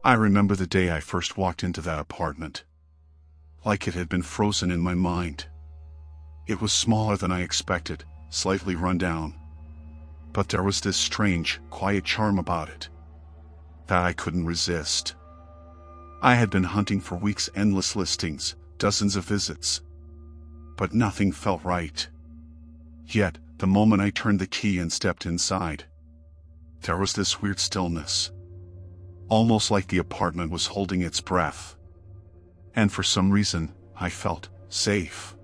I remember the day I first walked into that apartment, like it had been frozen in my mind. It was smaller than I expected, slightly run down, but there was this strange, quiet charm about it that I couldn't resist. I had been hunting for weeks, endless listings, dozens of visits, but nothing felt right. Yet, the moment I turned the key and stepped inside, there was this weird stillness, almost like the apartment was holding its breath. And for some reason, I felt safe.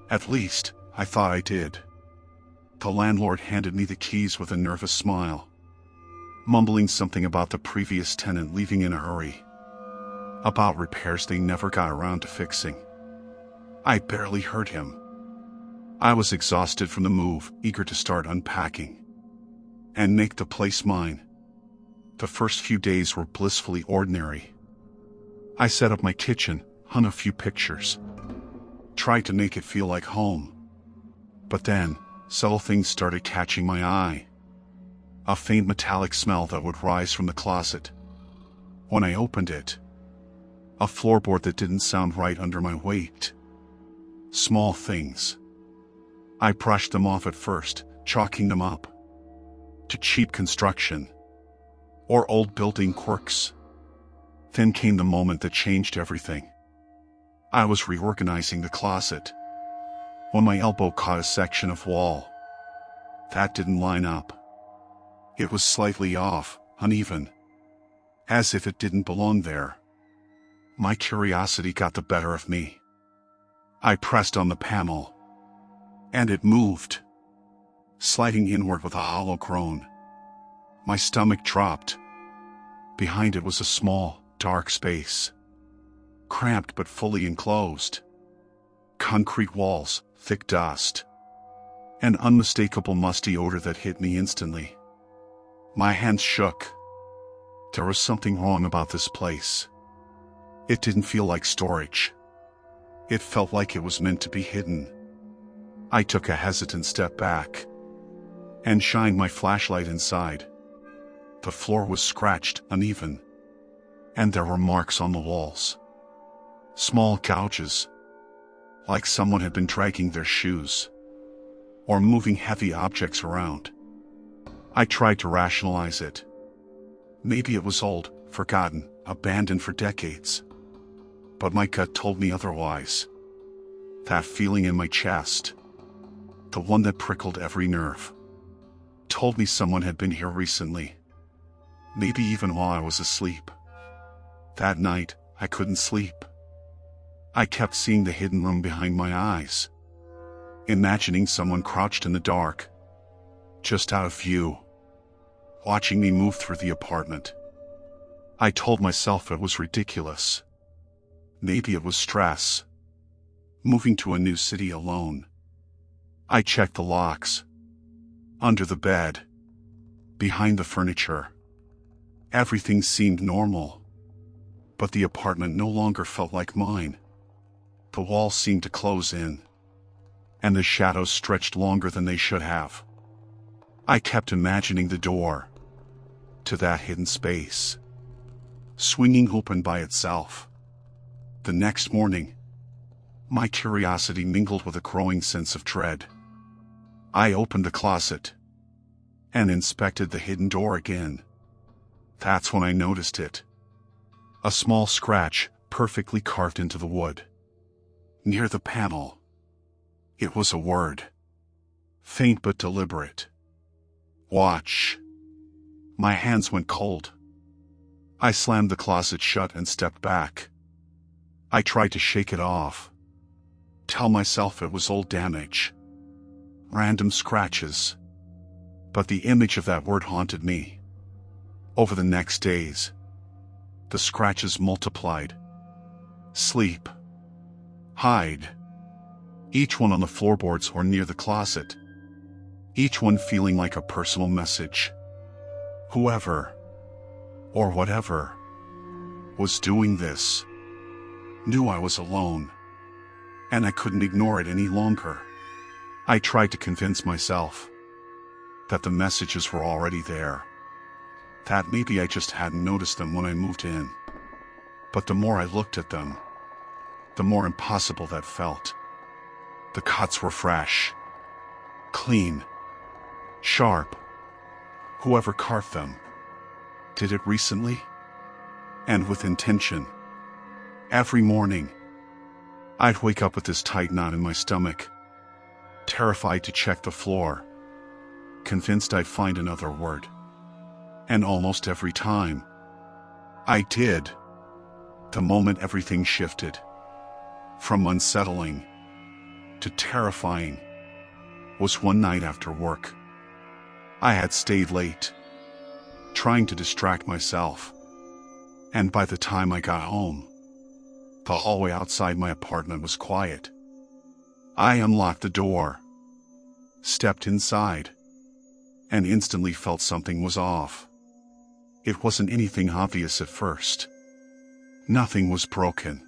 At least, I thought I did. The landlord handed me the keys with a nervous smile, mumbling something about the previous tenant leaving in a hurry, about repairs they never got around to fixing. I barely heard him. I was exhausted from the move, eager to start unpacking and make the place mine. The first few days were blissfully ordinary. I set up my kitchen, hung a few pictures, tried to make it feel like home. But then, subtle things started catching my eye. A faint metallic smell that would rise from the closet when I opened it. A floorboard that didn't sound right under my weight. Small things. I brushed them off at first, chalking them up to cheap construction or old building quirks. Then came the moment that changed everything. I was reorganizing the closet when my elbow caught a section of wall that didn't line up. It was slightly off, uneven, as if it didn't belong there. My curiosity got the better of me. I pressed on the panel, and it moved, sliding inward with a hollow groan. My stomach dropped. Behind it was a small, dark space, cramped but fully enclosed. Concrete walls, thick dust, an unmistakable musty odor that hit me instantly. My hands shook. There was something wrong about this place. It didn't feel like storage. It felt like it was meant to be hidden. I took a hesitant step back and shined my flashlight inside. The floor was scratched, uneven, and there were marks on the walls. Small gouges, like someone had been dragging their shoes or moving heavy objects around. I tried to rationalize it. Maybe it was old, forgotten, abandoned for decades. But my gut told me otherwise. That feeling in my chest, the one that prickled every nerve, told me someone had been here recently. Maybe even while I was asleep. That night, I couldn't sleep. I kept seeing the hidden room behind my eyes, imagining someone crouched in the dark, just out of view, watching me move through the apartment. I told myself it was ridiculous. Maybe it was stress. Moving to a new city alone. I checked the locks. Under the bed. Behind the furniture. Everything seemed normal. But the apartment no longer felt like mine. The walls seemed to close in, and the shadows stretched longer than they should have. I kept imagining the door to that hidden space, swinging open by itself. The next morning, my curiosity mingled with a growing sense of dread. I opened the closet and inspected the hidden door again. That's when I noticed it. A small scratch, perfectly carved into the wood. Near the panel. It was a word. Faint but deliberate. Watch. My hands went cold. I slammed the closet shut and stepped back. I tried to shake it off. Tell myself it was old damage. Random scratches. But the image of that word haunted me. Over the next days, the scratches multiplied. Sleep. Hide. Each one on the floorboards or near the closet. Each one feeling like a personal message. Whoever, or whatever, was doing this, knew I was alone, and I couldn't ignore it any longer. I tried to convince myself that the messages were already there, that maybe I just hadn't noticed them when I moved in. But the more I looked at them, the more impossible that felt. The cuts were fresh, clean, sharp. Whoever carved them did it recently and with intention. Every morning, I'd wake up with this tight knot in my stomach, terrified to check the floor, convinced I'd find another word. And almost every time, I did. The moment everything shifted, from unsettling to terrifying, was one night after work. I had stayed late, trying to distract myself, and by the time I got home, the hallway outside my apartment was quiet. I unlocked the door, stepped inside, and instantly felt something was off. It wasn't anything obvious at first. Nothing was broken,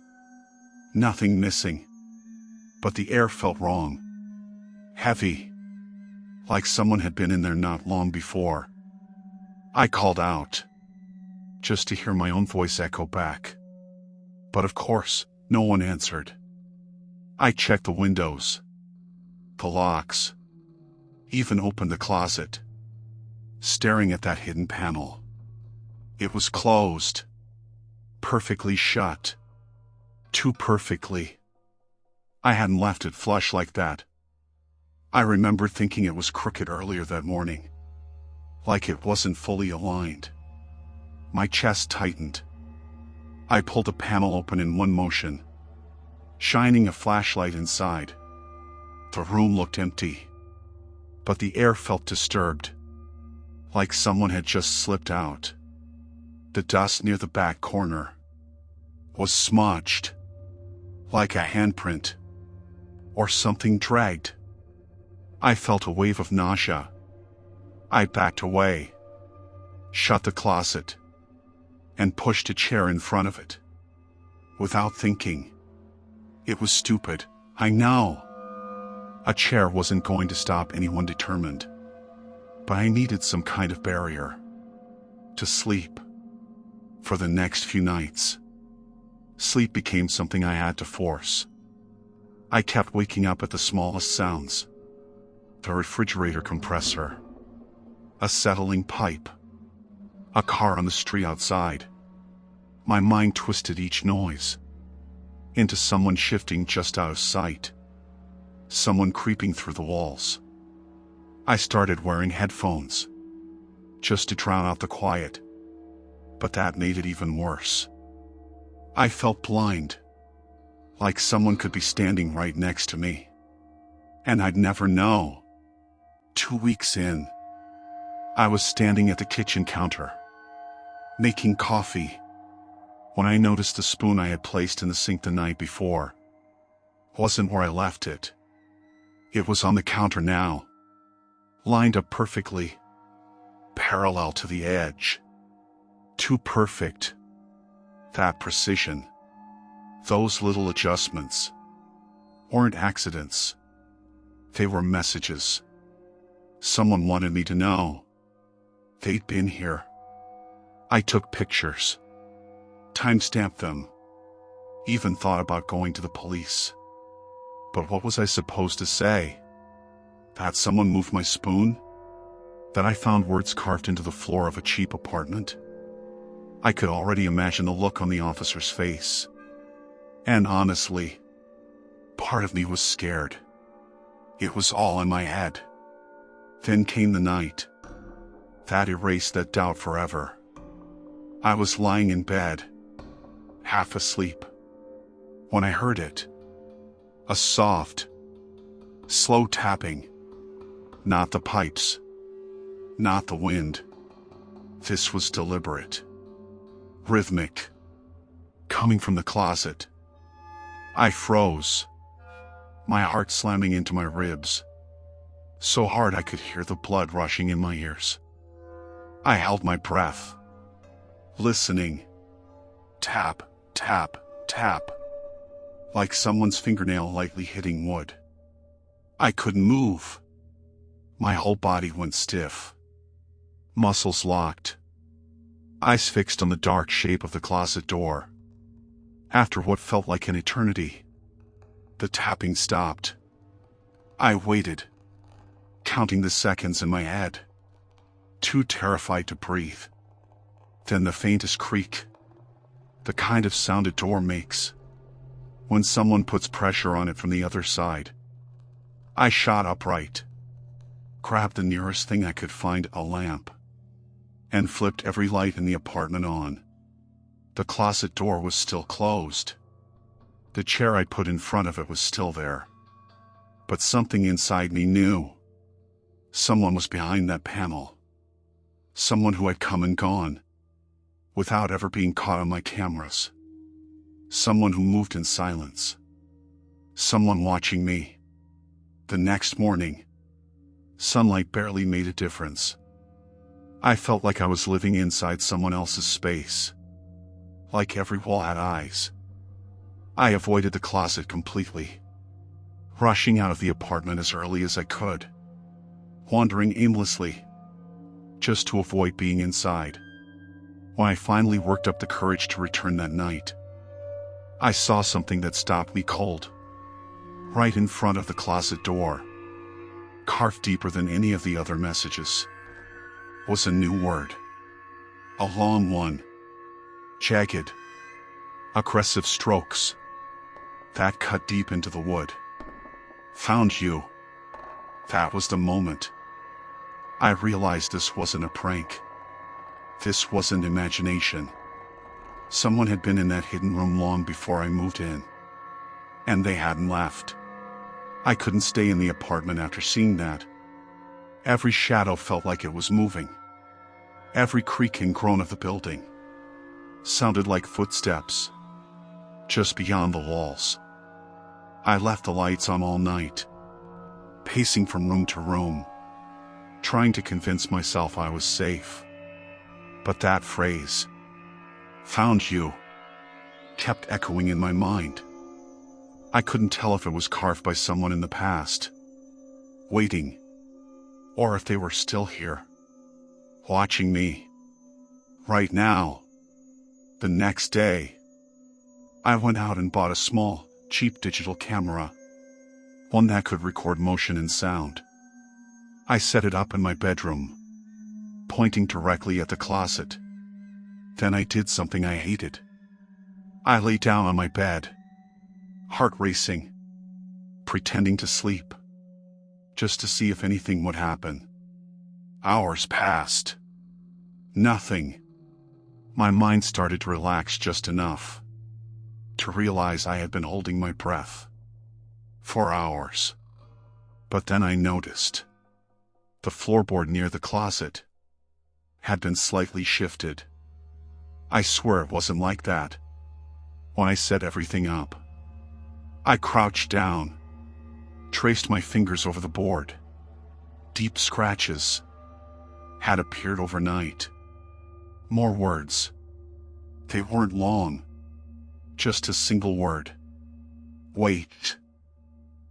nothing missing, but the air felt wrong, heavy, like someone had been in there not long before. I called out, just to hear my own voice echo back. But of course, no one answered. I checked the windows, the locks, even opened the closet, staring at that hidden panel. It was closed, perfectly shut, too perfectly. I hadn't left it flush like that. I remember thinking it was crooked earlier that morning, like it wasn't fully aligned. My chest tightened. I pulled the panel open in one motion, shining a flashlight inside. The room looked empty, but the air felt disturbed, like someone had just slipped out. The dust near the back corner was smudged, like a handprint or something dragged. I felt a wave of nausea. I backed away, shut the closet, and pushed a chair in front of it. Without thinking. It was stupid, I know. A chair wasn't going to stop anyone determined. But I needed some kind of barrier to sleep. For the next few nights, sleep became something I had to force. I kept waking up at the smallest sounds. The refrigerator compressor, a settling pipe, a car on the street outside. My mind twisted each noise into someone shifting just out of sight, someone creeping through the walls. I started wearing headphones just to drown out the quiet, but that made it even worse. I felt blind, like someone could be standing right next to me, and I'd never know. 2 weeks in, I was standing at the kitchen counter, making coffee, when I noticed the spoon I had placed in the sink the night before wasn't where I left it. It was on the counter now, lined up perfectly, parallel to the edge. Too perfect. That precision, those little adjustments, weren't accidents. They were messages. Someone wanted me to know they'd been here. I took pictures, timestamped them, even thought about going to the police. But what was I supposed to say? That someone moved my spoon? That I found words carved into the floor of a cheap apartment? I could already imagine the look on the officer's face. And honestly, part of me was scared. It was all in my head. Then came the night that erased that doubt forever. I was lying in bed, half asleep, when I heard it. A soft, slow tapping. Not the pipes, not the wind. This was deliberate, rhythmic, coming from the closet. I froze, my heart slamming into my ribs, so hard I could hear the blood rushing in my ears. I held my breath, listening. Tap, tap, tap, like someone's fingernail lightly hitting wood. I couldn't move. My whole body went stiff, muscles locked, eyes fixed on the dark shape of the closet door. After what felt like an eternity, the tapping stopped. I waited, counting the seconds in my head, too terrified to breathe. Then the faintest creak, the kind of sound a door makes when someone puts pressure on it from the other side. I shot upright, grabbed the nearest thing I could find, a lamp, and flipped every light in the apartment on. The closet door was still closed. The chair I'd put in front of it was still there. But something inside me knew. Someone was behind that panel. Someone who had come and gone, without ever being caught on my cameras. Someone who moved in silence. Someone watching me. The next morning, sunlight barely made a difference. I felt like I was living inside someone else's space. Like every wall had eyes. I avoided the closet completely, rushing out of the apartment as early as I could, wandering aimlessly, just to avoid being inside. When I finally worked up the courage to return that night, I saw something that stopped me cold. Right in front of the closet door, carved deeper than any of the other messages, was a new word. A long one. Jagged, aggressive strokes that cut deep into the wood. Found you. That was the moment I realized this wasn't a prank. This wasn't imagination. Someone had been in that hidden room long before I moved in, and they hadn't left. I couldn't stay in the apartment after seeing that. Every shadow felt like it was moving. Every creak and groan of the building sounded like footsteps just beyond the walls. I left the lights on all night, pacing from room to room, trying to convince myself I was safe. But that phrase, "found you," kept echoing in my mind. I couldn't tell if it was carved by someone in the past, waiting, or if they were still here, watching me, right now. The next day, I went out and bought a small, cheap digital camera, one that could record motion and sound. I set it up in my bedroom, pointing directly at the closet. Then I did something I hated. I lay down on my bed, heart racing, pretending to sleep, just to see if anything would happen. Hours passed. Nothing. My mind started to relax just enough to realize I had been holding my breath for hours. But then I noticed the floorboard near the closet had been slightly shifted. I swear it wasn't like that when I set everything up. I crouched down, traced my fingers over the board. Deep scratches had appeared overnight. More words. They weren't long, just a single word. Wait.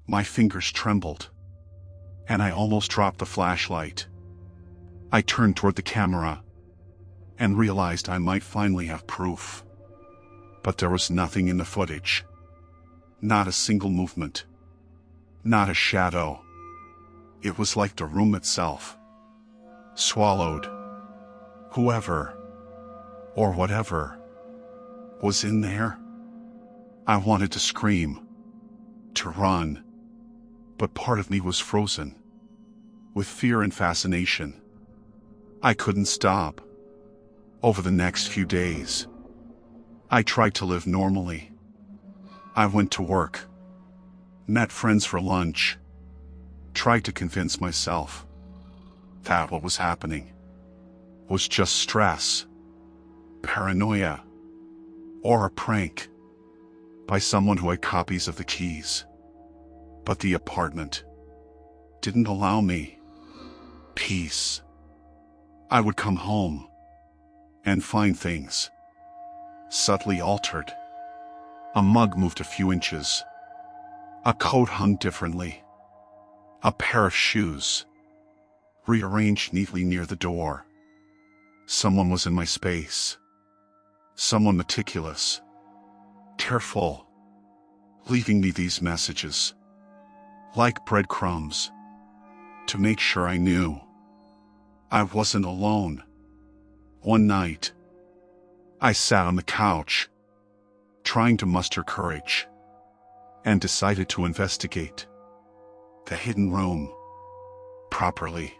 My fingers trembled, and I almost dropped the flashlight. I turned toward the camera and realized I might finally have proof. But there was nothing in the footage. Not a single movement. Not a shadow. It was like the room itself swallowed whoever or whatever was in there. I wanted to scream, to run, but part of me was frozen with fear and fascination. I couldn't stop. Over the next few days, I tried to live normally. I went to work, met friends for lunch, tried to convince myself that what was happening was just stress, paranoia, or a prank by someone who had copies of the keys. But the apartment didn't allow me peace. I would come home and find things subtly altered. A mug moved a few inches. A coat hung differently. A pair of shoes rearranged neatly near the door. Someone was in my space. Someone meticulous, careful, leaving me these messages, like breadcrumbs, to make sure I knew I wasn't alone. One night, I sat on the couch, trying to muster courage, and decided to investigate the hidden room properly.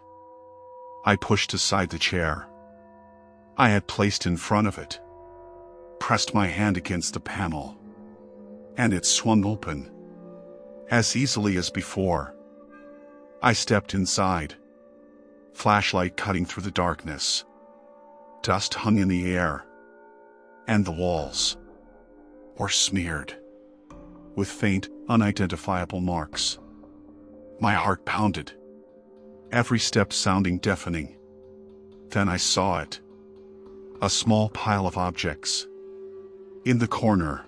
I pushed aside the chair I had placed in front of it, pressed my hand against the panel, and it swung open as easily as before. I stepped inside, flashlight cutting through the darkness. Dust hung in the air, and the walls were smeared with faint, unidentifiable marks. My heart pounded, every step sounding deafening. Then I saw it. A small pile of objects. In the corner.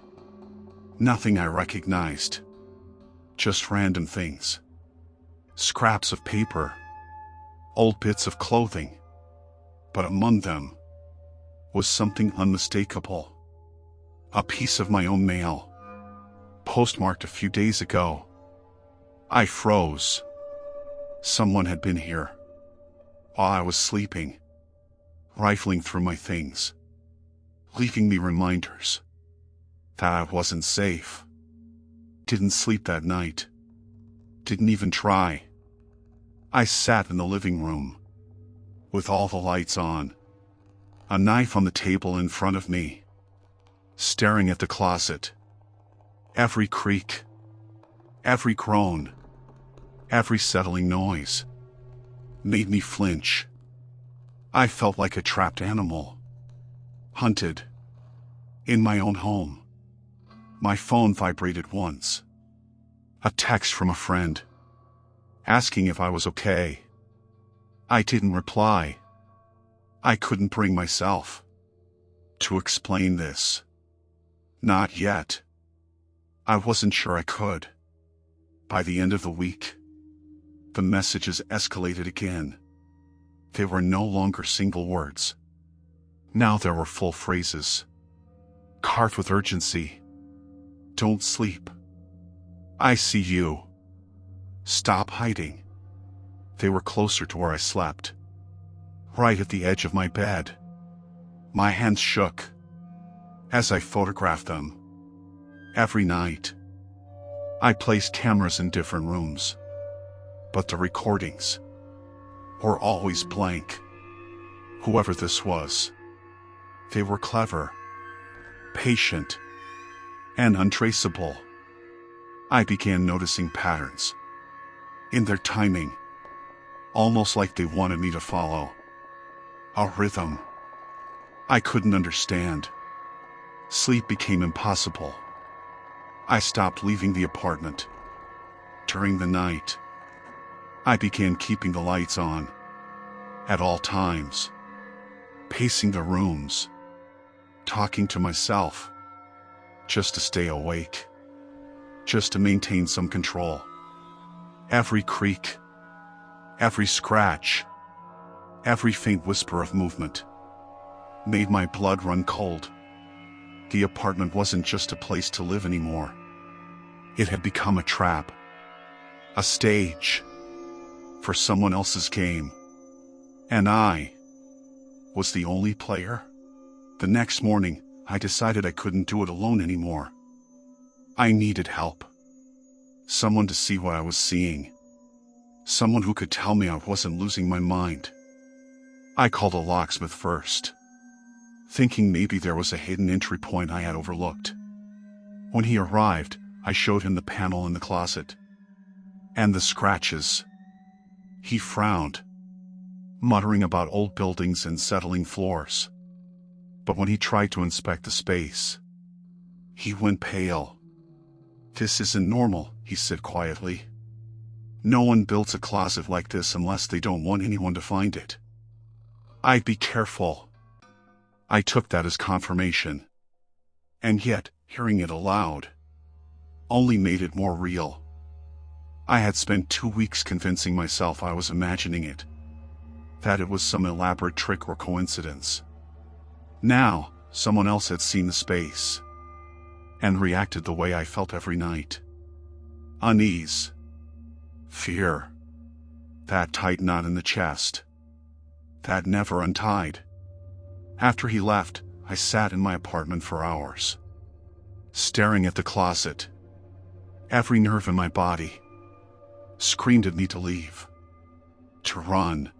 Nothing I recognized. Just random things. Scraps of paper. Old bits of clothing. But among them was something unmistakable. A piece of my own mail, postmarked a few days ago. I froze. Someone had been here while I was sleeping, rifling through my things, leaving me reminders that I wasn't safe. Didn't sleep that night. Didn't even try. I sat in the living room, with all the lights on, a knife on the table in front of me, staring at the closet. Every creak, every groan, every settling noise made me flinch. I felt like a trapped animal, hunted in my own home. My phone vibrated once. A text from a friend, asking if I was okay. I didn't reply. I couldn't bring myself to explain this. Not yet. I wasn't sure I could. By the end of the week, the messages escalated again. They were no longer single words. Now there were full phrases, carved with urgency. Don't sleep. I see you. Stop hiding. They were closer to where I slept, right at the edge of my bed. My hands shook as I photographed them. Every night, I placed cameras in different rooms, but the recordings were always blank. Whoever this was, they were clever, patient, and untraceable. I began noticing patterns in their timing, almost like they wanted me to follow a rhythm I couldn't understand. Sleep became impossible. I stopped leaving the apartment. During the night, I began keeping the lights on at all times, pacing the rooms, talking to myself, just to stay awake, just to maintain some control. Every creak, every scratch, every faint whisper of movement made my blood run cold. The apartment wasn't just a place to live anymore. It had become a trap, a stage for someone else's game. And I was the only player. The next morning, I decided I couldn't do it alone anymore. I needed help. Someone to see what I was seeing. Someone who could tell me I wasn't losing my mind. I called a locksmith first, thinking maybe there was a hidden entry point I had overlooked. When he arrived, I showed him the panel in the closet and the scratches. He frowned, muttering about old buildings and settling floors. But when he tried to inspect the space, he went pale. "This isn't normal," he said quietly. "No one builds a closet like this unless they don't want anyone to find it." I'd be careful. I took that as confirmation. And yet, hearing it aloud only made it more real. I had spent 2 weeks convincing myself I was imagining it. that it was some elaborate trick or coincidence. Now, someone else had seen the space and reacted the way I felt every night. Unease. Fear. That tight knot in the chest that never untied. After he left, I sat in my apartment for hours, staring at the closet. Every nerve in my body screamed at me to leave, to run.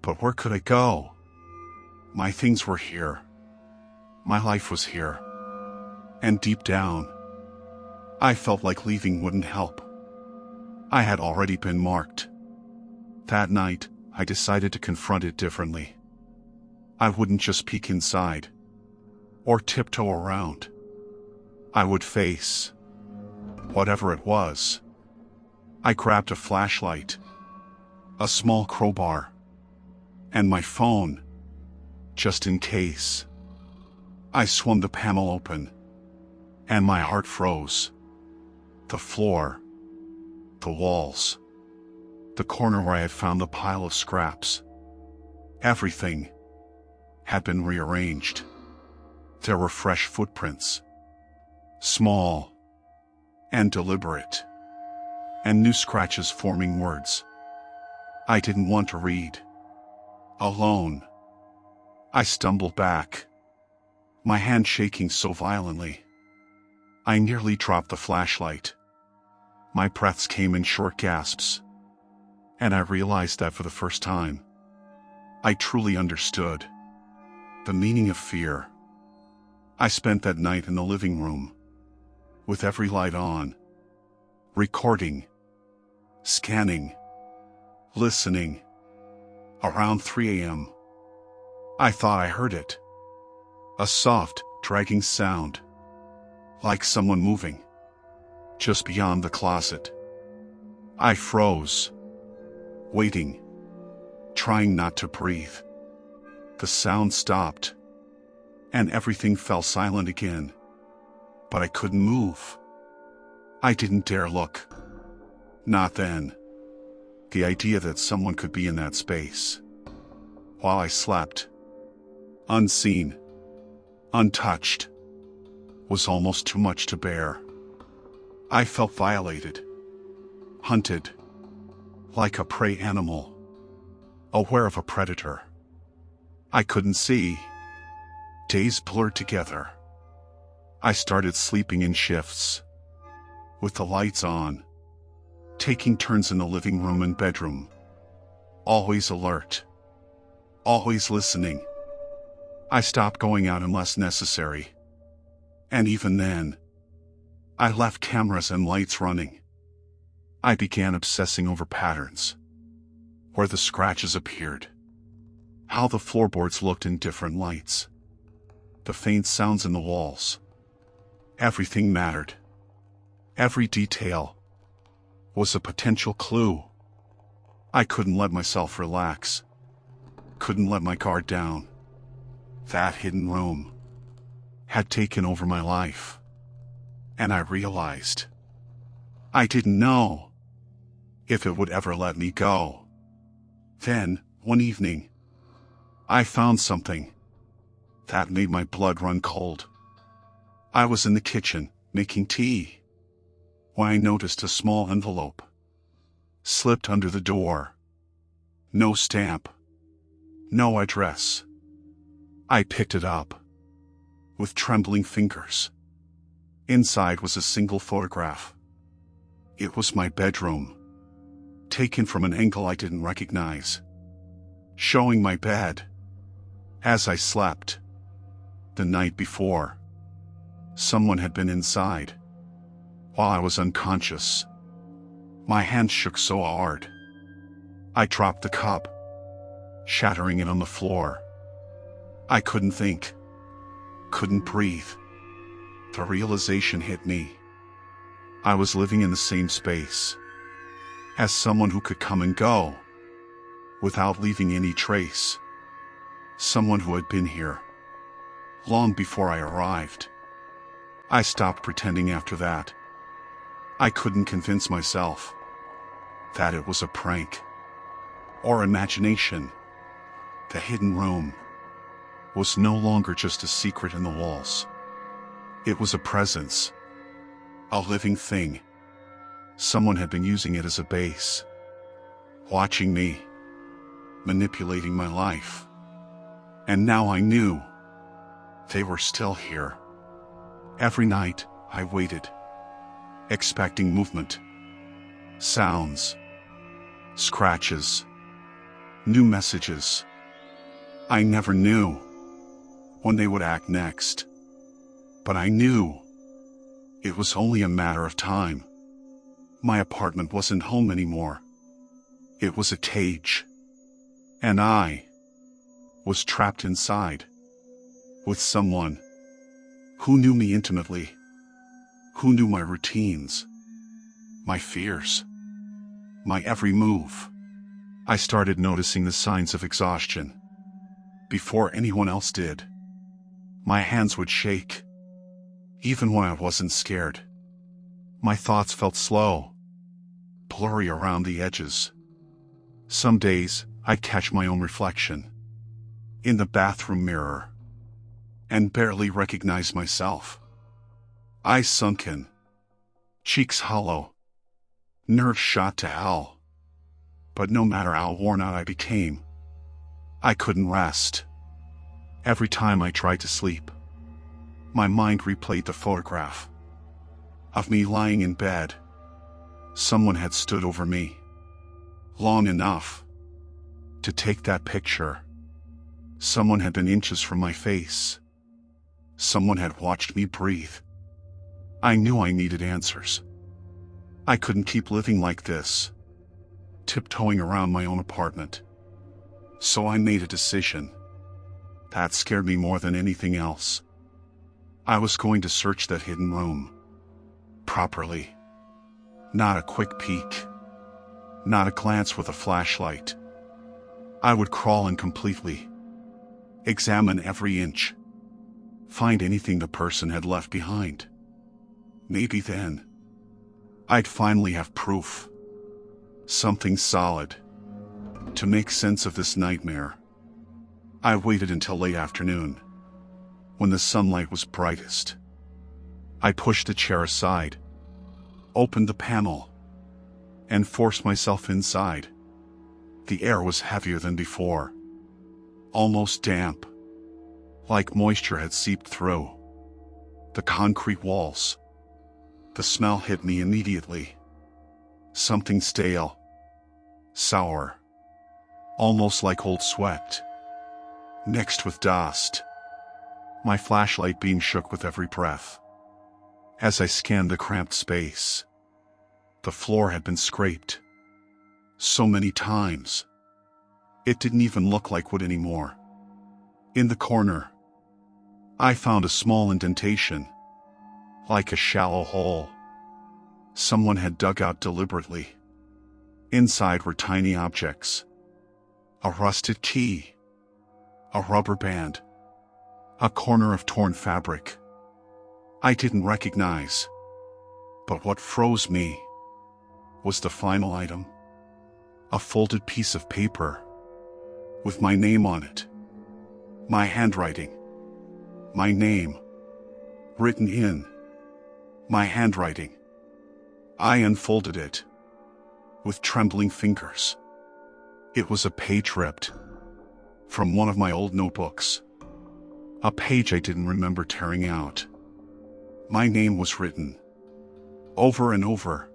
But where could I go? My things were here. My life was here. And deep down, I felt like leaving wouldn't help. I had already been marked. That night, I decided to confront it differently. I wouldn't just peek inside or tiptoe around. I would face whatever it was. I grabbed a flashlight, a small crowbar, and my phone, just in case. I swung the panel open, and my heart froze. The floor, the walls, the corner where I had found the pile of scraps. Everything had been rearranged. There were fresh footprints, small and deliberate, and new scratches forming words I didn't want to read. Alone, I stumbled back, my hand shaking so violently I nearly dropped the flashlight. My breaths came in short gasps, and I realized that for the first time, I truly understood the meaning of fear. I spent that night in the living room, with every light on, recording, scanning, listening. Around 3 a.m., I thought I heard it. A soft, dragging sound, like someone moving just beyond the closet. I froze, waiting, trying not to breathe. The sound stopped, and everything fell silent again. But I couldn't move. I didn't dare look. Not then. The idea that someone could be in that space while I slept, unseen, untouched, was almost too much to bear. I felt violated, hunted, like a prey animal, aware of a predator. I couldn't see. Days blurred together. I started sleeping in shifts, with the lights on, taking turns in the living room and bedroom. Always alert, always listening. I stopped going out unless necessary. And even then, I left cameras and lights running. I began obsessing over patterns, where the scratches appeared, how the floorboards looked in different lights, the faint sounds in the walls. Everything mattered. Every detail was a potential clue. I couldn't let myself relax, couldn't let my guard down. That hidden room had taken over my life, and I realized I didn't know if it would ever let me go. Then, one evening, I found something that made my blood run cold. I was in the kitchen, making tea, when I noticed a small envelope slipped under the door. No stamp, no address. I picked it up with trembling fingers. Inside was a single photograph. It was my bedroom, taken from an angle I didn't recognize, showing my bed as I slept. The night before, someone had been inside while I was unconscious. My hands shook so hard, I dropped the cup, shattering it on the floor. I couldn't think, couldn't breathe. The realization hit me. I was living in the same space as someone who could come and go without leaving any trace. Someone who had been here long before I arrived. I stopped pretending after that. I couldn't convince myself that it was a prank or imagination. The hidden room was no longer just a secret in the walls. It was a presence, a living thing. Someone had been using it as a base, watching me, manipulating my life. And now I knew they were still here. Every night I waited, expecting movement, sounds, scratches, new messages. I never knew when they would act next, but I knew it was only a matter of time. My apartment wasn't home anymore. It was a cage, and I was trapped inside with someone who knew me intimately, who knew my routines, my fears, my every move. I started noticing the signs of exhaustion before anyone else did. My hands would shake, even when I wasn't scared. My thoughts felt slow, blurry around the edges. Some days, I'd catch my own reflection in the bathroom mirror and barely recognize myself. Eyes sunken, cheeks hollow, nerves shot to hell. But no matter how worn out I became, I couldn't rest. Every time I tried to sleep, my mind replayed the photograph of me lying in bed. Someone had stood over me long enough to take that picture. Someone had been inches from my face. Someone had watched me breathe. I knew I needed answers. I couldn't keep living like this, tiptoeing around my own apartment. So I made a decision that scared me more than anything else. I was going to search that hidden room properly. Not a quick peek, not a glance with a flashlight. I would crawl in completely, examine every inch, find anything the person had left behind. Maybe then I'd finally have proof, something solid, to make sense of this nightmare. I waited until late afternoon, when the sunlight was brightest. I pushed the chair aside, opened the panel, and forced myself inside. The air was heavier than before, almost damp, like moisture had seeped through the concrete walls. The smell hit me immediately. Something stale, sour, almost like old sweat, mixed with dust. My flashlight beam shook with every breath. As I scanned the cramped space, the floor had been scraped so many times, it didn't even look like wood anymore. In the corner, I found a small indentation, like a shallow hole someone had dug out deliberately. Inside were tiny objects, a rusted key, a rubber band, a corner of torn fabric I didn't recognize. But what froze me was the final item. A folded piece of paper with my name on it. My handwriting. My name written in my handwriting. I unfolded it with trembling fingers. It was a page ripped from one of my old notebooks. A page I didn't remember tearing out. My name was written over and over,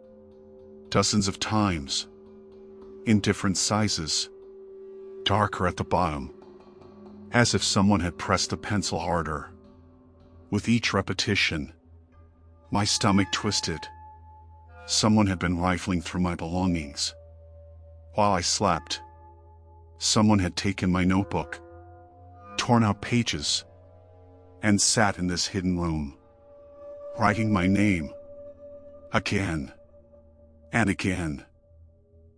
dozens of times, in different sizes, darker at the bottom, as if someone had pressed the pencil harder. With each repetition, my stomach twisted. Someone had been rifling through my belongings. While I slept, someone had taken my notebook, torn out pages, and sat in this hidden room, writing my name again and again,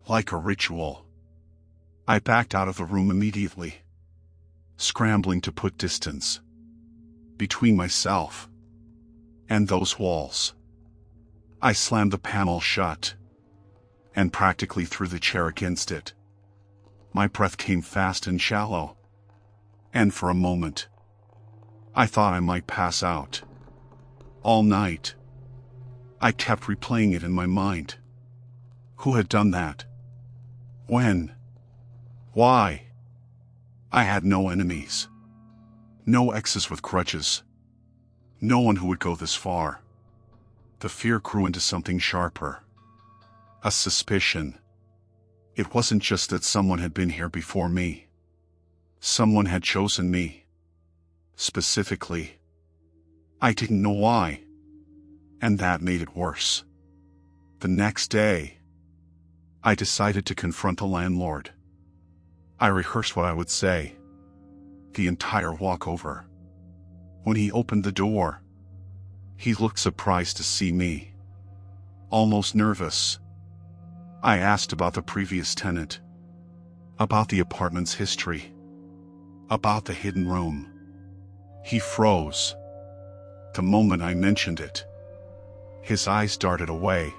like a ritual. I backed out of the room immediately, scrambling to put distance between myself and those walls. I slammed the panel shut and practically threw the chair against it. My breath came fast and shallow, And for a moment, I thought I might pass out. All night, I kept replaying it in my mind. Who had done that? When? Why? I had no enemies. No exes with grudges. No one who would go this far. The fear grew into something sharper. A suspicion. It wasn't just that someone had been here before me. Someone had chosen me. Specifically. I didn't know why. And that made it worse. The next day, I decided to confront the landlord. I rehearsed what I would say. The entire walk over. When he opened the door, he looked surprised to see me. Almost nervous. I asked about the previous tenant. About the apartment's history. About the hidden room. He froze. The moment I mentioned it, his eyes darted away,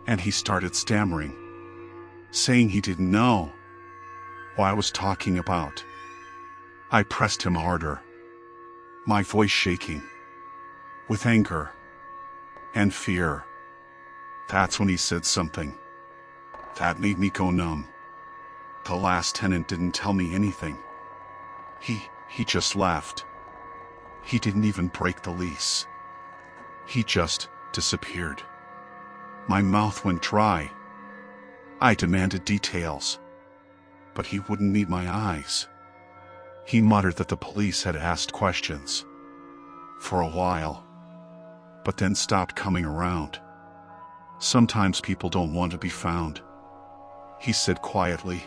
and he started stammering, saying he didn't know what I was talking about. I pressed him harder, my voice shaking, with anger and fear. That's when he said something that made me go numb. The last tenant didn't tell me anything. He just left. He didn't even break the lease. He just disappeared. My mouth went dry. I demanded details, but he wouldn't meet my eyes. He muttered that the police had asked questions for a while, but then stopped coming around. Sometimes people don't want to be found, he said quietly,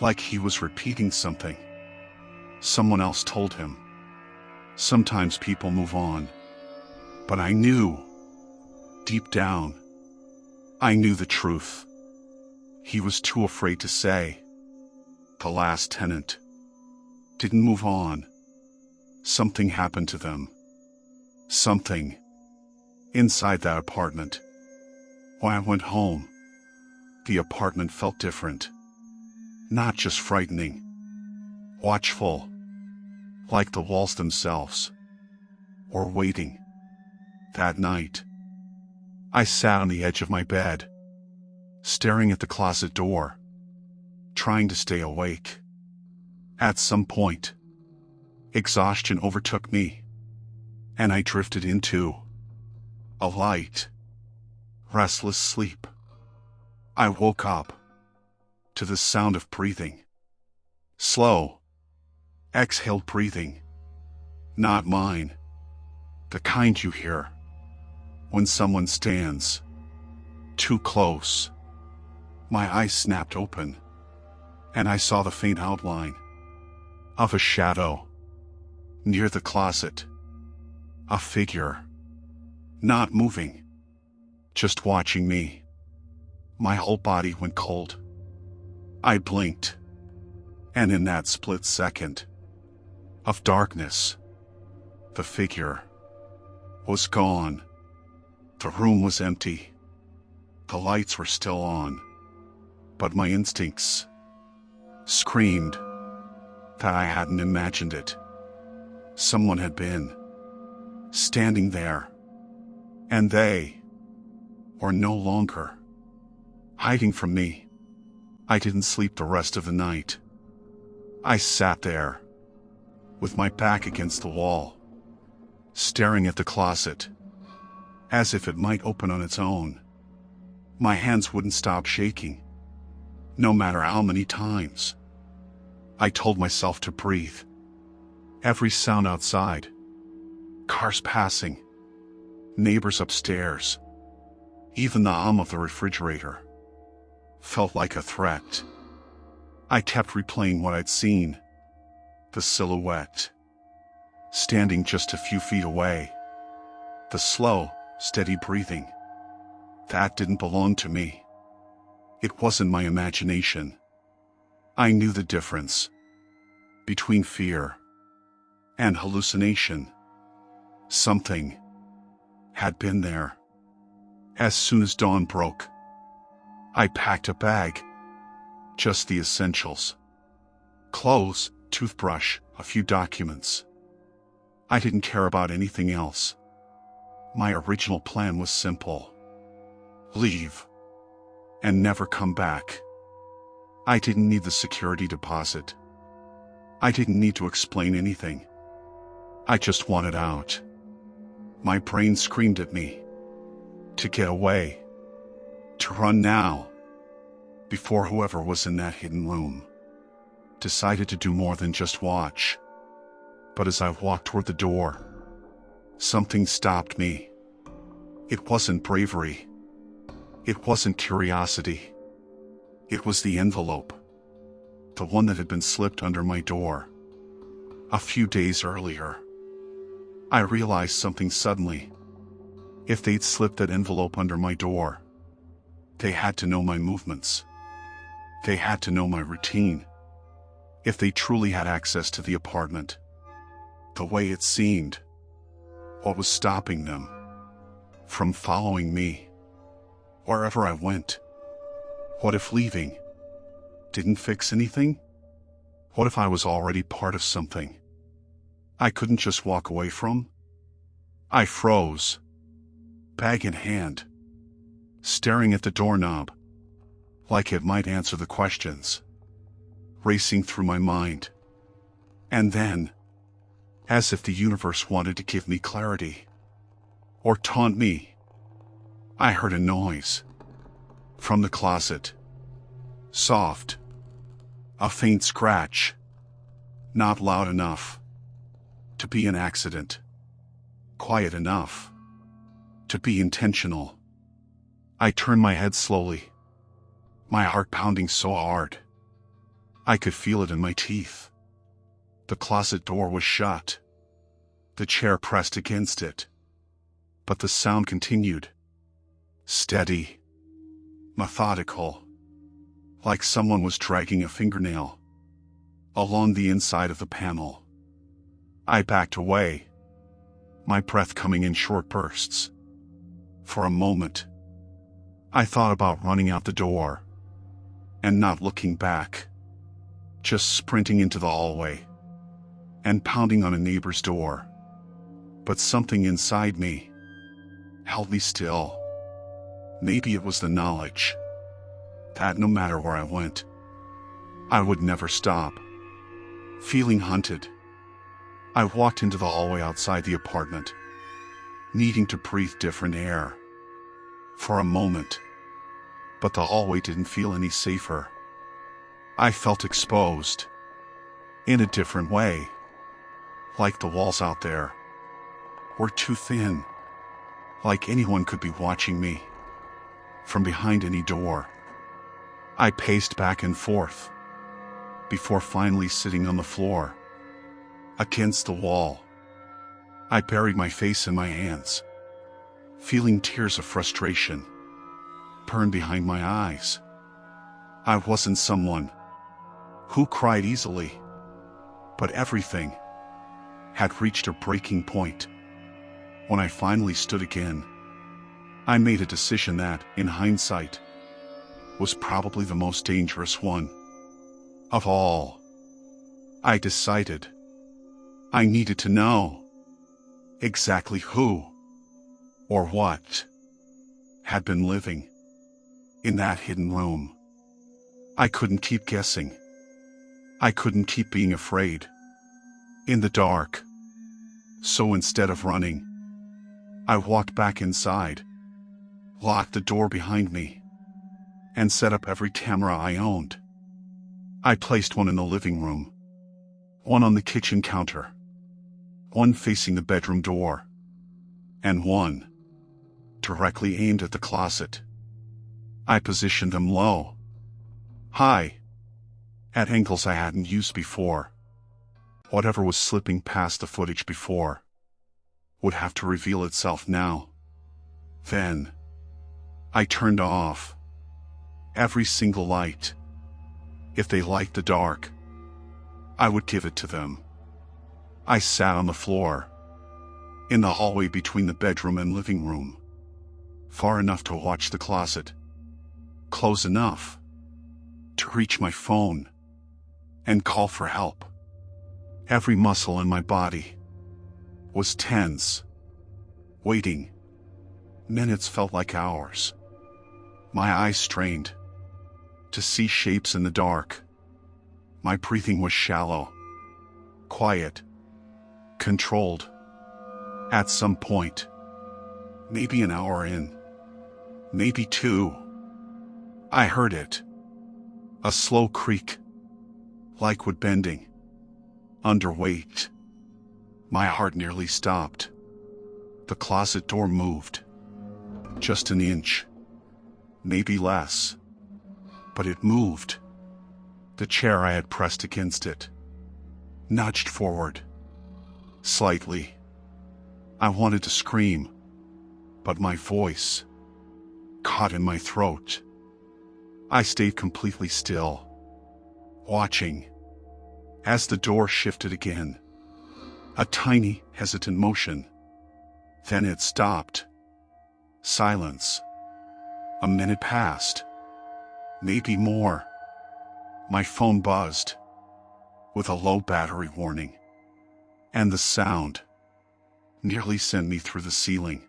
like he was repeating something someone else told him. Sometimes people move on. But I knew, deep down, I knew the truth. He was too afraid to say. The last tenant didn't move on. Something happened to them. Something inside that apartment. When I went home, the apartment felt different. Not just frightening. Watchful. Like the walls themselves. Or waiting. That night, I sat on the edge of my bed, staring at the closet door, trying to stay awake. At some point, exhaustion overtook me, and I drifted into a light, restless sleep. I woke up to the sound of breathing. Slow, exhaled breathing. Not mine. The kind you hear when someone stands too close. My eyes snapped open, and I saw the faint outline of a shadow near the closet. A figure, not moving, just watching me. My whole body went cold. I blinked, and in that split second of darkness, the figure was gone. The room was empty. The lights were still on, but my instincts screamed that I hadn't imagined it. Someone had been standing there, and they were no longer hiding from me. I didn't sleep the rest of the night. I sat there with my back against the wall, staring at the closet, as if it might open on its own. My hands wouldn't stop shaking, no matter how many times I told myself to breathe. Every sound outside, cars passing, neighbors upstairs, even the hum of the refrigerator, felt like a threat. I kept replaying what I'd seen, the silhouette, standing just a few feet away, the slow, steady breathing. That didn't belong to me. It wasn't my imagination. I knew the difference between fear and hallucination. Something had been there. As soon as dawn broke, I packed a bag, just the essentials: clothes, toothbrush, a few documents. I didn't care about anything else. My original plan was simple. Leave. And never come back. I didn't need the security deposit. I didn't need to explain anything. I just wanted out. My brain screamed at me. To get away. To run now. Before whoever was in that hidden room decided to do more than just watch. But as I walked toward the door, something stopped me. It wasn't bravery. It wasn't curiosity. It was the envelope. The one that had been slipped under my door. A few days earlier. I realized something suddenly. If they'd slipped that envelope under my door, they had to know my movements. They had to know my routine. If they truly had access to the apartment, the way it seemed, what was stopping them from following me wherever I went? What if leaving didn't fix anything? What if I was already part of something I couldn't just walk away from? I froze, bag in hand, staring at the doorknob, like it might answer the questions racing through my mind. And then, as if the universe wanted to give me clarity or taunt me, I heard a noise from the closet. Soft. A faint scratch. Not loud enough to be an accident. Quiet enough to be intentional. I turned my head slowly, my heart pounding so hard I could feel it in my teeth. The closet door was shut. The chair pressed against it. But the sound continued. Steady. Methodical. Like someone was dragging a fingernail along the inside of the panel. I backed away, my breath coming in short bursts. For a moment, I thought about running out the door and not looking back, just sprinting into the hallway and pounding on a neighbor's door. But something inside me held me still. Maybe it was the knowledge that no matter where I went, I would never stop feeling hunted. I walked into the hallway outside the apartment, needing to breathe different air for a moment. But the hallway didn't feel any safer. I felt exposed in a different way, like the walls out there were too thin, like anyone could be watching me from behind any door. I paced back and forth before finally sitting on the floor against the wall. I buried my face in my hands, feeling tears of frustration burn behind my eyes. I wasn't someone who cried easily, but everything had reached a breaking point. When I finally stood again, I made a decision that, in hindsight, was probably the most dangerous one of all. I decided I needed to know exactly who or what had been living in that hidden room. I couldn't keep guessing. I couldn't keep being afraid in the dark. So instead of running, I walked back inside, locked the door behind me, and set up every camera I owned. I placed one in the living room, one on the kitchen counter, one facing the bedroom door, and one directly aimed at the closet. I positioned them low, high, at angles I hadn't used before. Whatever was slipping past the footage before would have to reveal itself now. Then, I turned off every single light. If they liked the dark, I would give it to them. I sat on the floor, in the hallway between the bedroom and living room, far enough to watch the closet, close enough to reach my phone and call for help. Every muscle in my body was tense, waiting. Minutes felt like hours. My eyes strained to see shapes in the dark. My breathing was shallow, quiet, controlled. At some point, maybe an hour in, maybe two, I heard it. A slow creak, like wood bending under weight. My heart nearly stopped. The closet door moved. Just an inch, maybe less. But it moved. The chair I had pressed against it nudged forward, slightly. I wanted to scream, but my voice caught in my throat. I stayed completely still, watching. As the door shifted again, a tiny, hesitant motion. Then it stopped. Silence. A minute passed. Maybe more. My phone buzzed with a low battery warning, and the sound nearly sent me through the ceiling.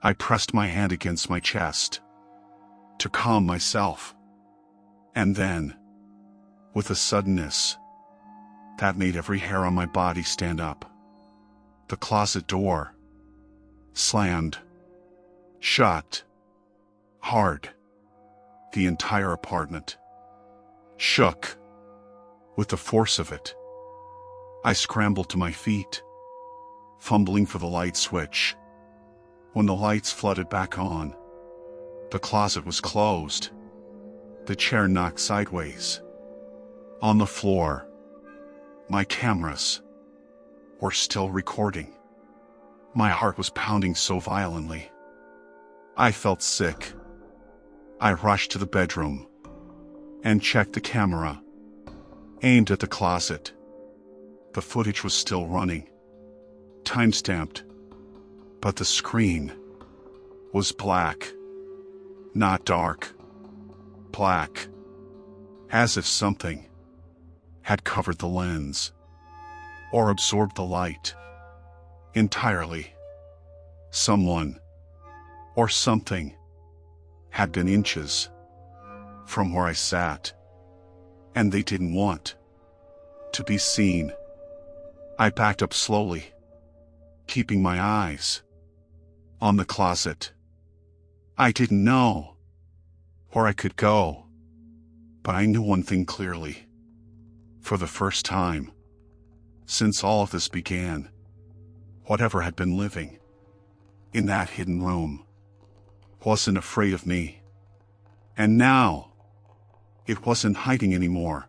I pressed my hand against my chest to calm myself, and then, with a suddenness that made every hair on my body stand up, the closet door slammed shut hard. The entire apartment shook with the force of it. I scrambled to my feet, fumbling for the light switch. When the lights flooded back on, the closet was closed. The chair knocked sideways. On the floor, my cameras were still recording. My heart was pounding so violently. I felt sick. I rushed to the bedroom and checked the camera, aimed at the closet. The footage was still running, time-stamped, but the screen was black, not dark, black, as if something had covered the lens or absorbed the light entirely. Someone or something had been inches from where I sat, and they didn't want to be seen. I backed up slowly, keeping my eyes on the closet. I didn't know where I could go, but I knew one thing clearly. For the first time since all of this began, whatever had been living in that hidden room wasn't afraid of me. And now, it wasn't hiding anymore.